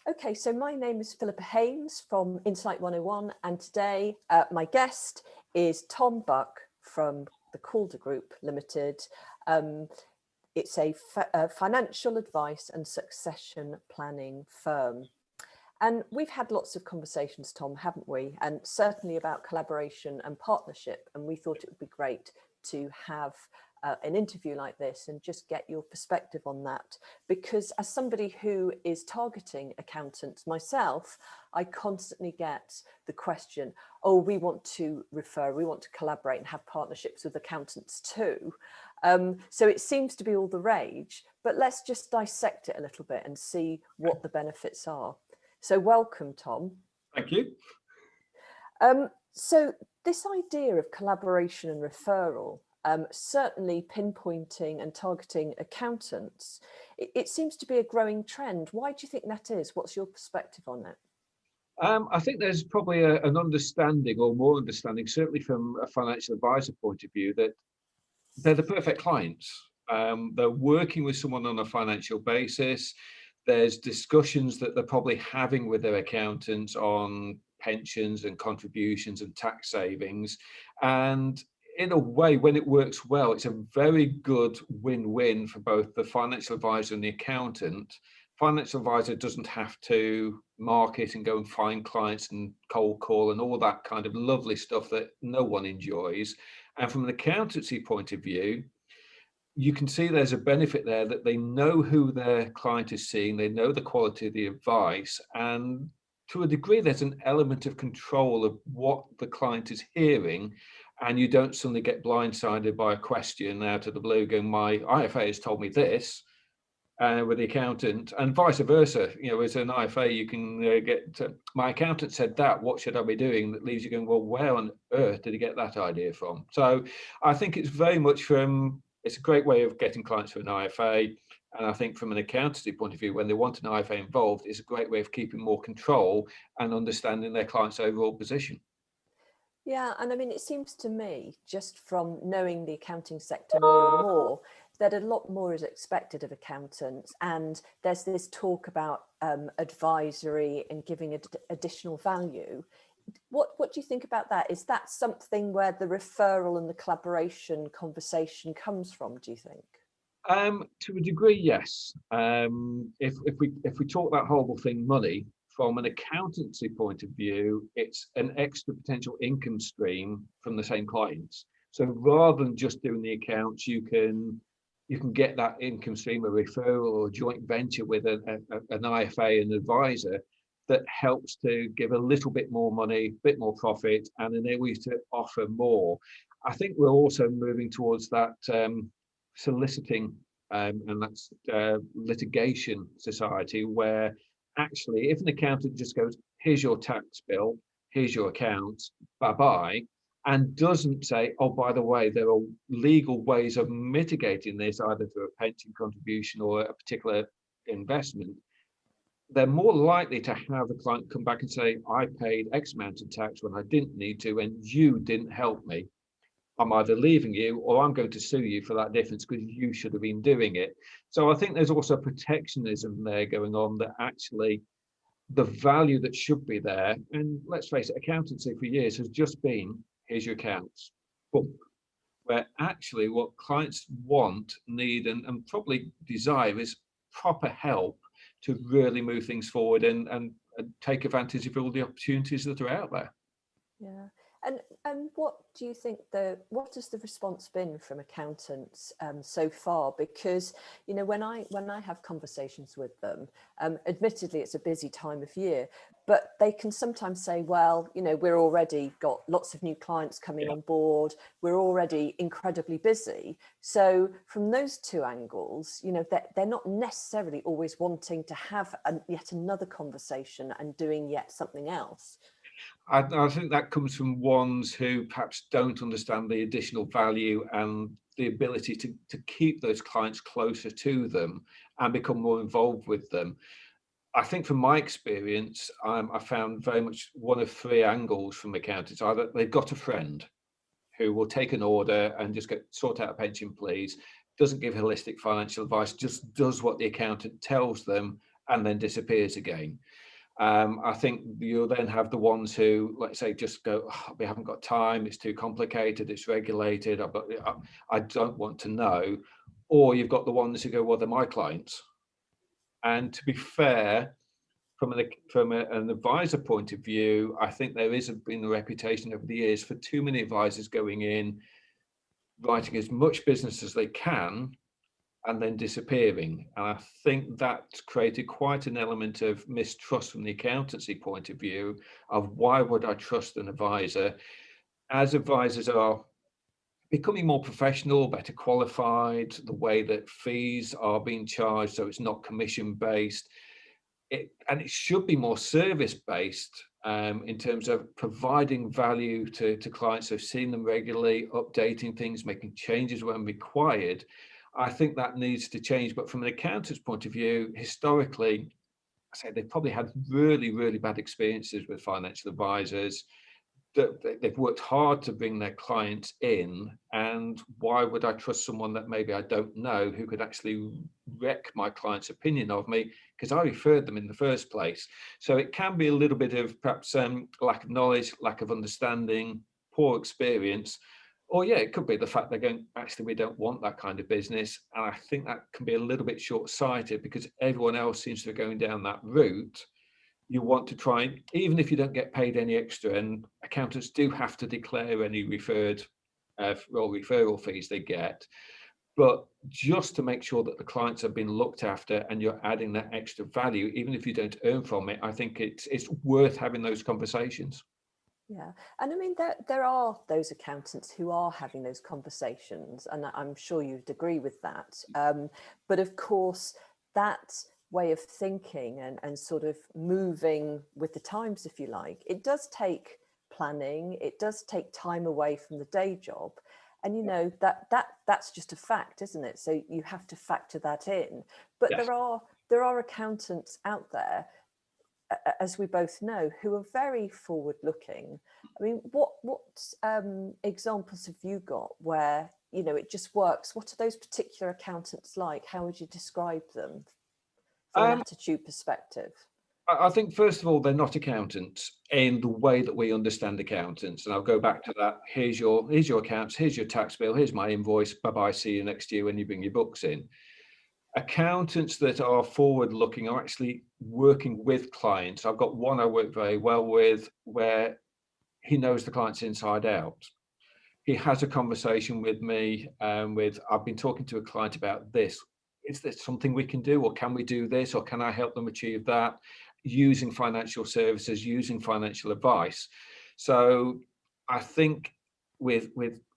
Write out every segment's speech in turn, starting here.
Okay, so my name is Philippa Haynes from Insight 101, and today my guest is Tom Buck from the Calder Group Limited. It's a financial advice and succession planning firm. And we've had lots of conversations, Tom, haven't we? And certainly about collaboration and partnership. And we thought it would be great to have an interview like this and just get your perspective on that. Because as somebody who is targeting accountants myself, I constantly get the question, oh, we want to refer, we want to collaborate and have partnerships with accountants too. So it seems to be all the rage, but let's just dissect it a little bit and see what the benefits are. So welcome, Tom. Thank you. So this idea of collaboration and referral, certainly pinpointing and targeting accountants, it seems to be a growing trend. Why do you think that is? What's your perspective on it? I think there's probably an understanding, or more understanding, certainly from a financial advisor point of view, that they're the perfect clients. They're working with someone on a financial basis. There's discussions that they're probably having with their accountants on pensions and contributions and tax savings. And in a way, when it works well, it's a very good win-win for both the financial advisor and the accountant. Financial advisor doesn't have to market and go and find clients and cold call and all that kind of lovely stuff that no one enjoys. And from an accountancy point of view, you can see there's a benefit there that they know who their client is seeing, they know the quality of the advice, and to a degree there's an element of control of what the client is hearing, and you don't suddenly get blindsided by a question out of the blue going, my IFA has told me this, with the accountant, and vice versa. You know, as an IFA, you can get, my accountant said that, what should I be doing? That leaves you going, well, where on earth did he get that idea from? So I think it's very much it's a great way of getting clients for an IFA. And I think from an accountancy point of view, when they want an IFA involved, it's a great way of keeping more control and understanding their client's overall position. Yeah, and I mean, it seems to me, just from knowing the accounting sector more and more, that a lot more is expected of accountants. And there's this talk about advisory and giving additional value. What do you think about that? Is that something where the referral and the collaboration conversation comes from, do you think? To a degree, yes. If we talk that horrible thing, money, from an accountancy point of view, it's an extra potential income stream from the same clients. So rather than just doing the accounts, you can get that income stream, a referral or a joint venture with an IFA and advisor that helps to give a little bit more money, a bit more profit, and enable you to offer more. I think we're also moving towards that soliciting and that's litigation society, where actually if an accountant just goes, here's your tax bill, here's your account, bye-bye, and doesn't say, oh, by the way, there are legal ways of mitigating this, either through a pension contribution or a particular investment, they're more likely to have a client come back and say, I paid X amount of tax when I didn't need to, and you didn't help me. I'm either leaving you or I'm going to sue you for that difference because you should have been doing it. So I think there's also protectionism there going on, that actually the value that should be there, and let's face it, accountancy for years has just been, here's your accounts, boom. Where actually what clients want, need, and probably desire is proper help to really move things forward and take advantage of all the opportunities that are out there. Yeah. And what do you think what has the response been from accountants so far? Because, you know, when I have conversations with them, admittedly it's a busy time of year, but they can sometimes say, well, you know, we're already got lots of new clients coming on board, we're already incredibly busy. So from those two angles, you know, they're not necessarily always wanting to have yet another conversation and doing yet something else. I think that comes from ones who perhaps don't understand the additional value and the ability to keep those clients closer to them and become more involved with them. I think from my experience, I found very much one of three angles from accountants. Either they've got a friend who will take an order and just sort out a pension, please, doesn't give holistic financial advice, just does what the accountant tells them, and then disappears again. I think you'll then have the ones who, let's say, just go, oh, we haven't got time, it's too complicated, it's regulated, I don't want to know. Or you've got the ones who go, well, they're my clients. And to be fair, from an advisor point of view, I think there has been a reputation over the years for too many advisors going in, writing as much business as they can, and then disappearing. And I think that created quite an element of mistrust from the accountancy point of view of why would I trust an advisor? As advisors are becoming more professional, better qualified, the way that fees are being charged, so it's not commission based, and it should be more service based in terms of providing value to clients. So seeing them regularly, updating things, making changes when required. I think that needs to change. But from an accountant's point of view, historically, I say they've probably had really, really bad experiences with financial advisors. They've worked hard to bring their clients in, and why would I trust someone that maybe I don't know, who could actually wreck my client's opinion of me because I referred them in the first place? So it can be a little bit of perhaps lack of knowledge, lack of understanding, poor experience, or yeah, it could be the fact they're going, actually we don't want that kind of business. And I think that can be a little bit short-sighted because everyone else seems to be going down that route. You want to try, even if you don't get paid any extra, and accountants do have to declare any referral fees they get, but just to make sure that the clients have been looked after and you're adding that extra value, even if you don't earn from it, I think it's worth having those conversations. Yeah, and I mean there are those accountants who are having those conversations, and I'm sure you'd agree with that. But of course, that way of thinking and sort of moving with the times, if you like, it does take planning. It does take time away from the day job, and you know that's just a fact, isn't it? So you have to factor that in. But Yes. there are accountants out there, as we both know, who are very forward looking. I mean, what examples have you got where, you know, it just works? What are those particular accountants like? How would you describe them from an attitude perspective? I think, first of all, they're not accountants in the way that we understand accountants. And I'll go back to that. Here's your accounts, here's your tax bill, here's my invoice, bye-bye, see you next year when you bring your books in. Accountants that are forward looking are actually working with clients. I've got one I work very well with where he knows the clients inside out. He has a conversation with me I've been talking to a client about this. Is there something we can do, or can we do this, or can I help them achieve that, using financial services, using financial advice? So I think with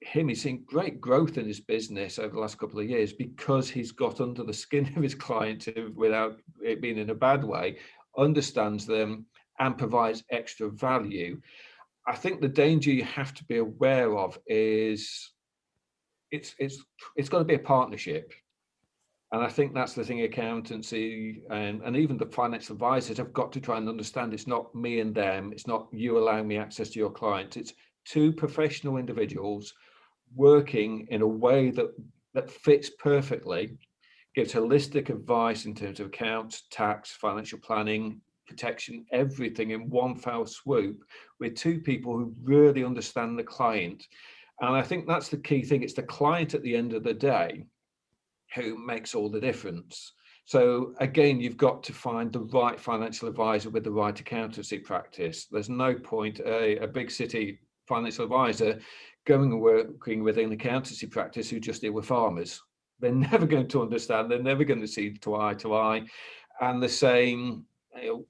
him, he's seen great growth in his business over the last couple of years because he's got under the skin of his client without it being in a bad way, understands them and provides extra value. I think the danger you have to be aware of is it's got to be a partnership. And I think that's the thing, accountancy and even the financial advisors have got to try and understand it's not me and them. It's not you allowing me access to your client. It's two professional individuals working in a way that fits perfectly, gives holistic advice in terms of accounts, tax, financial planning, protection, everything in one foul swoop, with two people who really understand the client. And I think that's the key thing. It's the client at the end of the day who makes all the difference. So again, you've got to find the right financial advisor with the right accountancy practice. There's no point a big city financial advisor going and working with an accountancy practice who just deal with farmers. They're never going to understand. They're never going to see to eye. And the same,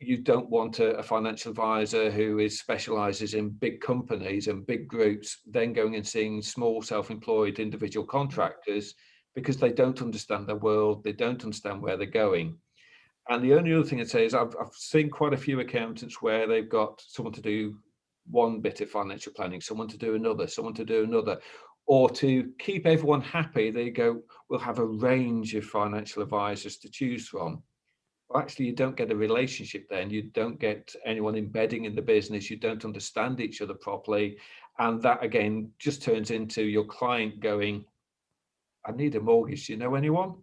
you don't want a financial advisor who specializes in big companies and big groups, then going and seeing small self-employed individual contractors, because they don't understand their world, they don't understand where they're going. And the only other thing I'd say is I've seen quite a few accountants where they've got someone to do one bit of financial planning, someone to do another, or to keep everyone happy, they go, we'll have a range of financial advisors to choose from. Well, actually, you don't get a relationship then. You don't get anyone embedding in the business. You don't understand each other properly. And that, again, just turns into your client going, I need a mortgage. Do you know anyone?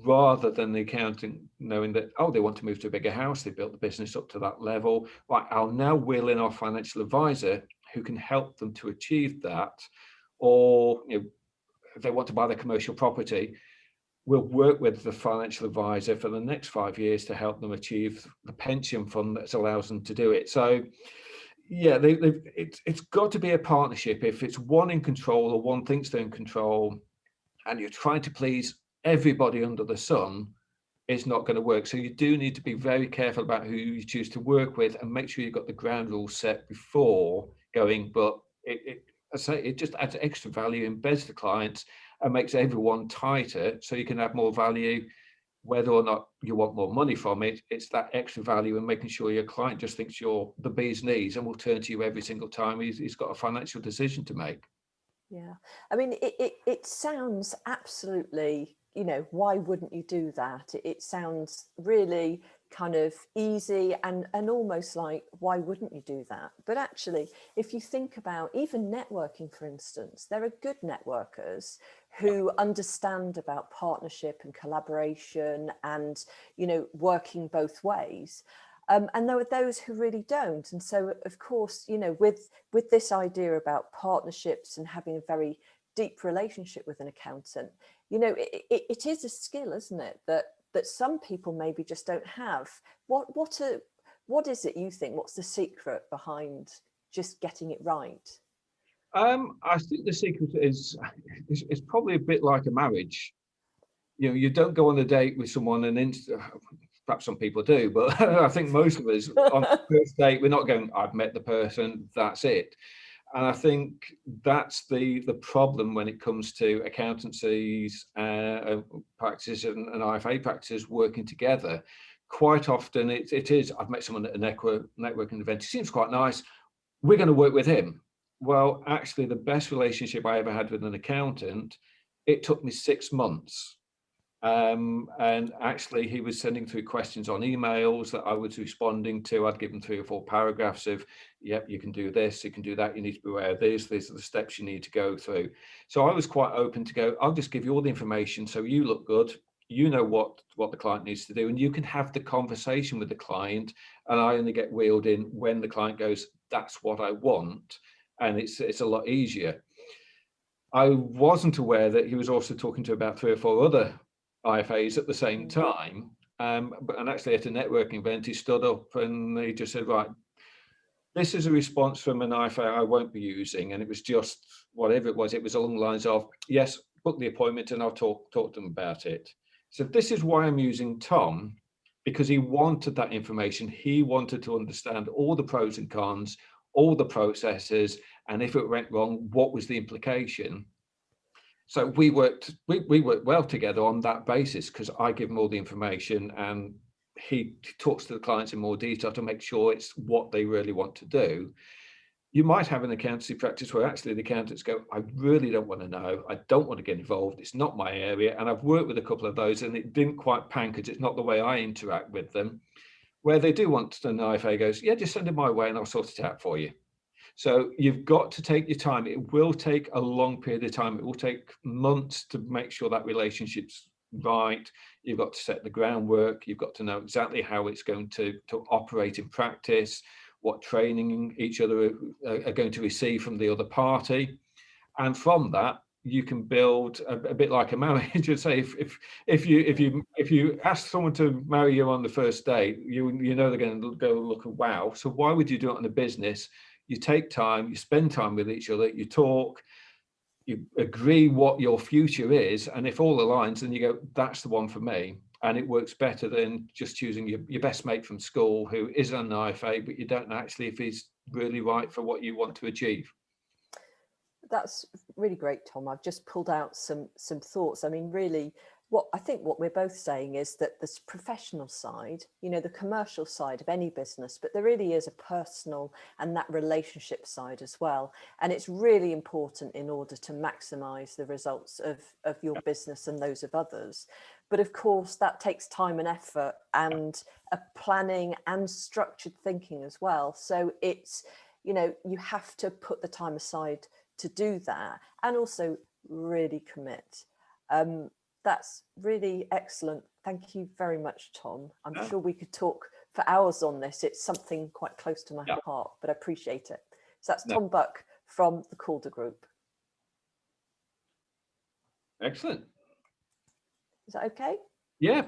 rather than the accountant knowing that, oh, they want to move to a bigger house, they built the business up to that level. Right, I'll now wheel in our financial advisor who can help them to achieve that. Or, you know, if they want to buy their commercial property, we'll work with the financial advisor for the next 5 years to help them achieve the pension fund that allows them to do it. So yeah, it's got to be a partnership. If it's one in control or one thinks they're in control and you're trying to please everybody under the sun, it's not going to work. So you do need to be very careful about who you choose to work with and make sure you've got the ground rules set before going. But I say it just adds extra value, embeds the clients and makes everyone tighter so you can have more value. Whether or not you want more money from it, it's that extra value and making sure your client just thinks you're the bee's knees and will turn to you every single time he's got a financial decision to make. Yeah, I mean, it sounds absolutely, you know, why wouldn't you do that? It sounds really kind of easy and almost like, why wouldn't you do that? But actually, if you think about even networking, for instance, there are good networkers who understand about partnership and collaboration and, you know, working both ways. And there are those who really don't. And so, of course, you know, with this idea about partnerships and having a very deep relationship with an accountant, you know, it is a skill, isn't it, that some people maybe just don't have. What is it you think? What's the secret behind just getting it right? I think the secret is probably a bit like a marriage. You know, you don't go on a date with someone and perhaps some people do, but I think most of us on the first date, we're not going, I've met the person, that's it. And I think that's the problem when it comes to accountancies, practices and IFA practices working together. Quite often it is, I've met someone at a networking event, he seems quite nice, we're going to work with him. Well, actually, the best relationship I ever had with an accountant, it took me 6 months. And actually, he was sending through questions on emails that I was responding to. I'd given 3 or 4 paragraphs of, yep, you can do this, you can do that, you need to be aware of this, these are the steps you need to go through. So I was quite open to go, I'll just give you all the information so you look good, you know what the client needs to do, and you can have the conversation with the client. And I only get wheeled in when the client goes, that's what I want. And it's a lot easier. I wasn't aware that he was also talking to about 3 or 4 other IFAs at the same time. And actually at a networking event, he stood up and he just said, right, this is a response from an IFA I won't be using. And it was just whatever it was along the lines of, yes, book the appointment and I'll talk to them about it. So this is why I'm using Tom, because he wanted that information. He wanted to understand all the pros and cons, all the processes, and if it went wrong, what was the implication? So we worked well together on that basis because I give him all the information and he talks to the clients in more detail to make sure it's what they really want to do. You might have an accountancy practice where actually the accountants go, I really don't want to know. I don't want to get involved. It's not my area. And I've worked with a couple of those and it didn't quite pan because it's not the way I interact with them. Where they do want to know, IFA goes, yeah, just send it my way and I'll sort it out for you. So you've got to take your time. It will take a long period of time. It will take months to make sure that relationship's right. You've got to set the groundwork. You've got to know exactly how it's going to operate in practice, what training each other are going to receive from the other party. And from that, you can build a bit like a marriage. And say if you ask someone to marry you on the first date, you know they're going to go look at wow. So why would you do it in a business? You take time, you spend time with each other, you talk, you agree what your future is, and if all aligns, then you go, that's the one for me. And it works better than just choosing your best mate from school who is an IFA, but you don't know actually if he's really right for what you want to achieve. That's really great, Tom. I've just pulled out some thoughts. I mean, really, what we're both saying is that this professional side, you know, the commercial side of any business, but there really is a personal and that relationship side as well. And it's really important in order to maximize the results of your business and those of others. But of course, that takes time and effort and a planning and structured thinking as well. So it's, you know, you have to put the time aside to do that and also really commit. That's really excellent. Thank you very much, Tom. I'm Yeah. sure we could talk for hours on this. It's something quite close to my Yeah. heart, but I appreciate it. So that's No. Tom Buck from the Calder Group. Excellent. Is that okay? Yeah.